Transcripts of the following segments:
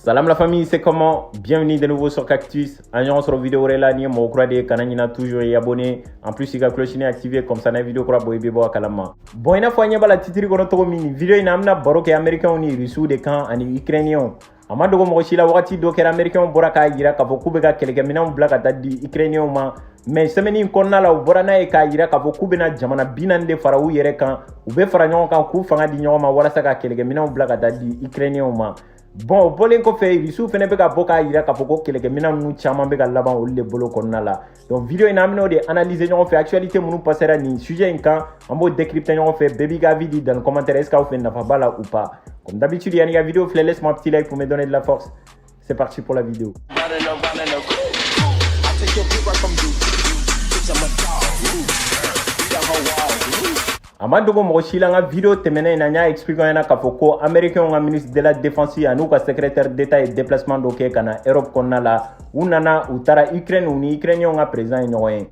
Salam la famille, c'est comment? Bienvenue de nouveau sur Cactus. On se vidéo là ni mo croire kanana toujours y abonné. En plus il y a cloche activé comme ça na vidéo kora boy bebo kalama. Bon ina fanya bala titiri kono to mini vidéo ina amna baroke américain ni rusu de camp ani ukrainien. Amado go mo shila wakati do kera américain bora ka yira ka boku be ka kelege mina black atadi ukrainien ma. Mais semaine konna la bora na e ka yira ka boku be na jamana binande farawu yere kan u be fara nyon kan ku fanga di nyon ma wala saka kelege mina black atadi ukrainien ma. Bon bolen ko fe risu fene be ka boka yira ka foko keleke mina nu chama be ka laban o le bolo konna la. Donc vidéo ina amino de analyser nyon fait actualité munu passera ni sujet kan ambo décrypter nyon fait baby ga vidi dans le commentaire est-ce que vous faites nafa bala ou pas. Comme d'habitude il y a une vidéo laisse-moi un petit like pour me donner de la force. C'est parti pour la vidéo. Amadogo Moshila nga vidéo temene nanya expliquant yana kafoko américain nga ministre de la défense anuka secrétaire d'état et déplacement doké kana Europe konna la unana utara Ukraine uni Ukrainien nga président nyoyen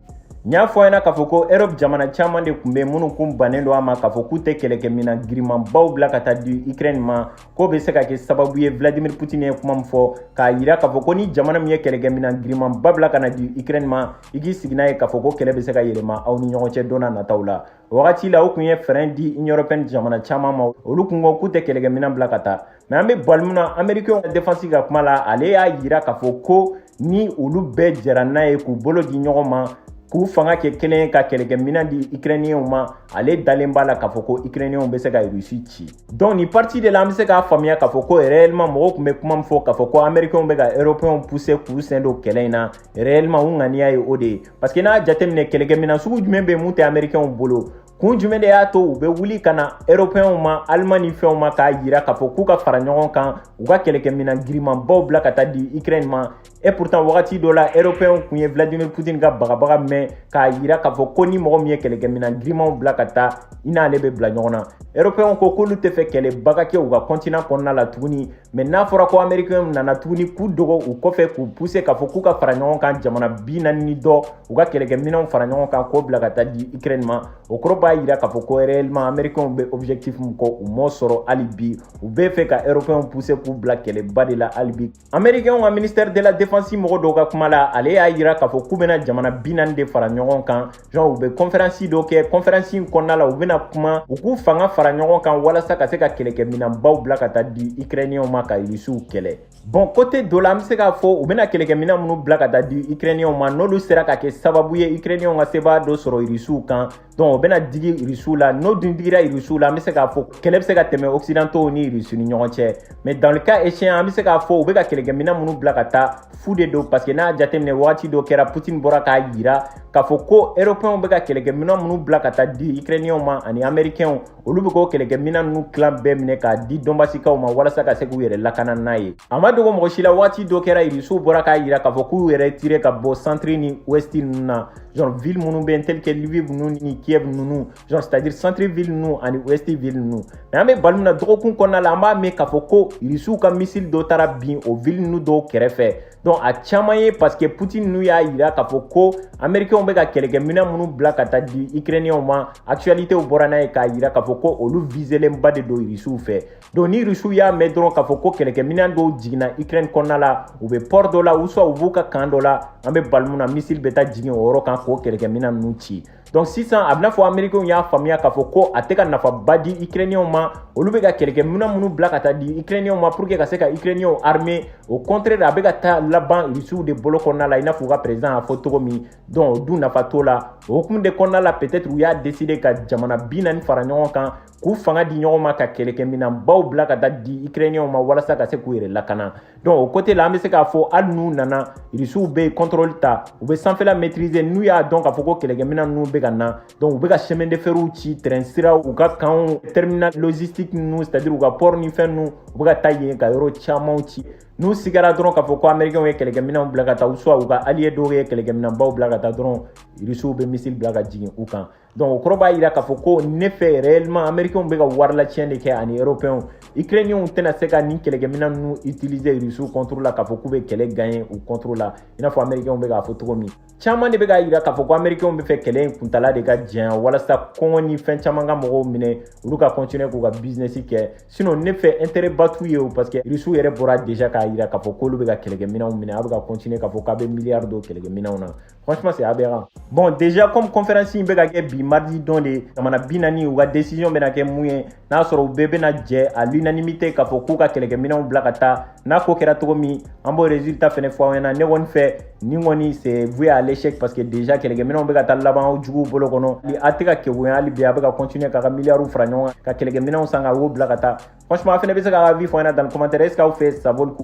nya fo yana kafoko Europe jamana chama de kumbe munu kumbanendo ama kafoko te keleke mina griman baw bla kata du Ukraine ma ko be se ka ke sababu ye Vladimir Putin ye kuma mfo ka yira kafoko ni jamana mi ye keleke mina griman babla kana du Ukraine ma igi signa ye kafoko kele be se ka yelema aw ni nyonche dona na tawla wakati la okunye frendi Union européenne jamana chama ma olukungo kute keleke mina bla kata mais ambe balmuna américain défense ga kuma la ale ya yira kafoko ni ulu be jarana ye ku bolo di nyoma ku fanga ke kelen ka keleke mina di ukrainien ma ale dalemba la kafoko ukrainien be se ka Russie ci donc ni parti de la me se ka famia kafoko réellement mo ko me kuma mfo kafoko américain be ga européen pousser ku sendo kelena réellement ngani ay ode parce que na jatemne keleke mina sugu jumbe mute américain bolo kun jumɛn de y'a to u bɛ wuli ka na européen ma Allemagne fɛnw ma k'a yira k'a fɔ k'u ka fara ɲɔgɔn kan u ka kɛlɛkɛminɛn girimanbaw bila ka taa di Ukraine ma et pourtant wagati dɔ la européen kun ye Vladimir Putin ka bagabaga mɛn k'a yira k'a fɔ ko ni mɔgɔ min ye kɛlɛkɛminɛn girimanw bila ka taa i n'ale bɛ bila ɲɔgɔn na européen ko k'olu tɛ fɛ kɛlɛbaga kɛ u ka continent kɔnɔna la tuguni mais n'a fɔra ko américain nana tuguni k'u dogo u kɔfɛ k'u pousser k'a fɔ k'u ka fara ɲɔgɔn kan jamana 40 ni dɔ u ka kɛlɛkɛminɛnw fara ɲɔgɔn kan k'o bila ka taa di Ukraine ma o kɔrɔ b'a yira k'a fɔ ko réellement américain be objectif mun ko u mo sɔrɔ hali bi u bɛ fɛ ka européen pousser k'u bila kɛlɛba de la hali bi américain ka ministère de la défense mɔgɔ dɔw ka kuma la ale y'a yira k'a fɔ k'u bɛna jamana 40 de fara ɲɔgɔn kan genre u bɛ conférence dɔ kɛ conférence in kɔnɔna la u bɛna kuma u k'u fanga fara ɲɔgɔn kan walasa ka se ka kɛlɛkɛminɛnbaw bila ka taa di ukrainien ma ka Rusiw kɛlɛ bon côté dɔ la an bɛ se k'a fɔ u bɛna kɛlɛkɛminɛn minnu bila ka taa di ukrainien ma n'olu sera ka kɛ sababu ye ukrainien ka sebaa dɔ sɔrɔ Rusiw kan donc u bɛna digi Rusiw la n'o dun digira Rusiw la an bɛ se k'a fɔ kɛlɛ bɛ se ka tɛmɛ occidentaux ni Rusiw ni ɲɔgɔn cɛ mais dans le cas échéant an bɛ se k'a fɔ u bɛ ka kɛlɛkɛminɛn minnu bila ka taa fu de don parce que n'a jateminɛ wagati dɔ kɛra Putin bɔra k'a yira k'a fɔ ko européen bɛ ka kɛlɛkɛminɛn minnu bila ka taa di ukrainien ma ani américain olu bɛ k'o kɛlɛkɛminɛn ninnu tilan bɛɛ minɛ k'a di donbasikaw ma walasa ka se k'u yɛrɛ lakana n'a ye a ma dogo mɔgɔ si la wagati dɔ kɛra Rusiw bɔra k'a yira k'a fɔ k'u yɛrɛ tire ka bɔ centre ni ouest ninnu na genre ville minnu bɛ yen tel que Lviv ninnu ni Kiev ninnu genre c'est-à-dire centre ville ninnu ani ouest ville ninnu mais an bɛ bali min na dɔgɔkun kɔnɔna la an b'a mɛn k'a fɔ ko Rusiw ka missile dɔ taara bin o ville ninnu dɔw kɛrɛfɛ donc a caman ye parce que Putin n'u y'a yira k'a fɔ ko américain bɛ ka kɛlɛkɛminɛn minnu bila ka taa di ukrainien ma actualité bɔra n'a ye k'a yira k'a fɔ ko olu viselenba de don Rusiw fɛ donc ni Rusiw y'a mɛn dɔrɔn k'a fɔ ko kɛlɛkɛminɛn dɔw jiginna Ukraine kɔnɔna la u bɛ port dɔ la ou soit u b'u ka camp dɔ la an bɛ bali mun na missile bɛ taa jigin o yɔrɔ kan k'o kɛlɛkɛminɛn ninnu ci donc sisan a bɛna fɔ américain y'a faamuya k'a fɔ ko a tɛ ka nafaba di ukrainien ma olu bɛ ka kɛlɛkɛminɛn minnu bila ka taa di ukrainien ma pour que ka se ka ukrainien armé au contraire a bɛ ka taa laban Rusiw de bolo kɔnɔna la i n'a fɔ u ka président a fɔ cogo min donc o dun nafa t'o la o hukumu de kɔnɔna la peut-être u y'a décider ka jamana 40 fara ɲɔgɔn kan k'u fanga di ɲɔgɔn ma ka kɛlɛkɛminɛnbaw bila ka taa di ukrainien ma walasa ka se k'u yɛrɛ lakana donc o côté la an bɛ se k'a fɔ hali n'u nana Rusiw bɛ contrôle ta u bɛ sanfɛla maîtriser n'u y'a dɔn k'a fɔ ko kɛlɛkɛminɛn ninnu bɛ ka na donc u bɛ ka chemin de fer ci train siraw u ka camps terminal logistique ninnu c'est-à-dire u ka port ni fɛn ninnu u bɛ ka taa yen ka yɔrɔ camanw ci n'u sigara dɔrɔn k'a fɔ ko américain ye kɛlɛkɛminɛnw bila ka taa ou soit u ka allié dɔw ye kɛlɛkɛminɛnbaw bila ka taa dɔrɔn Rusiw bɛ missile bila ka jigin u kan donc o kɔrɔ b'a yira k'a fɔ ko ne fɛ réellement américain bɛ ka wari lacɛn de kɛ ani européen ukrainien tɛna se ka nin kɛlɛkɛminɛn ninnu utiliser Rusiw contre la k'a fɔ k'u bɛ kɛlɛ gagner u contre la i n'a fɔ américain bɛ k'a fɔ cogo min caman de bɛ k'a yira k'a fɔ ko américain bɛ fɛ kɛlɛ in kuntala de ka janya walasa kɔngɔ ni fɛn caman ka mɔgɔw minɛ olu ka continuer k'u ka business kɛ sinon ne fɛ intérêt ba t'u ye o parce que Rusiw yɛrɛ bɔra déjà k'a yira k'a fɔ k'olu bɛ ka kɛlɛkɛminɛnw minɛ a bɛ ka continuer k'a fɔ k'a bɛ milliards dɔ kɛlɛkɛminɛnw na. Franchement c'est aberrant. Bon déjà comme conférence in bɛ ka kɛ bi mardi don de jamana 40 u ka décision bɛna kɛ mun ye n'a sɔrɔ u bɛɛ bɛna jɛ à l'unanimité k'a fɔ k'u ka kɛlɛkɛminɛnw bila ka taa n'a ko kɛra cogo min an b'o résultat fɛnɛ fɔ aw ɲɛna. Ne kɔni fɛ nin kɔni c'est voué à l'échec parce que déjà kɛlɛkɛminɛnw bɛ ka taa laban aw juguw bolo kɔnɔ. A tɛ ka kɛgoya hali bi a bɛ ka continuer k'a ka milliards fara ɲɔgɔn kan ka kɛlɛkɛminɛnw san ka o bila ka taa. Franchement a fɛnɛ bɛ se k'a ka avis fɔ ɲɛna dans le commentaire. Est-ce qu'aw fɛ ça vaut le coup?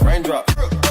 Raindrop.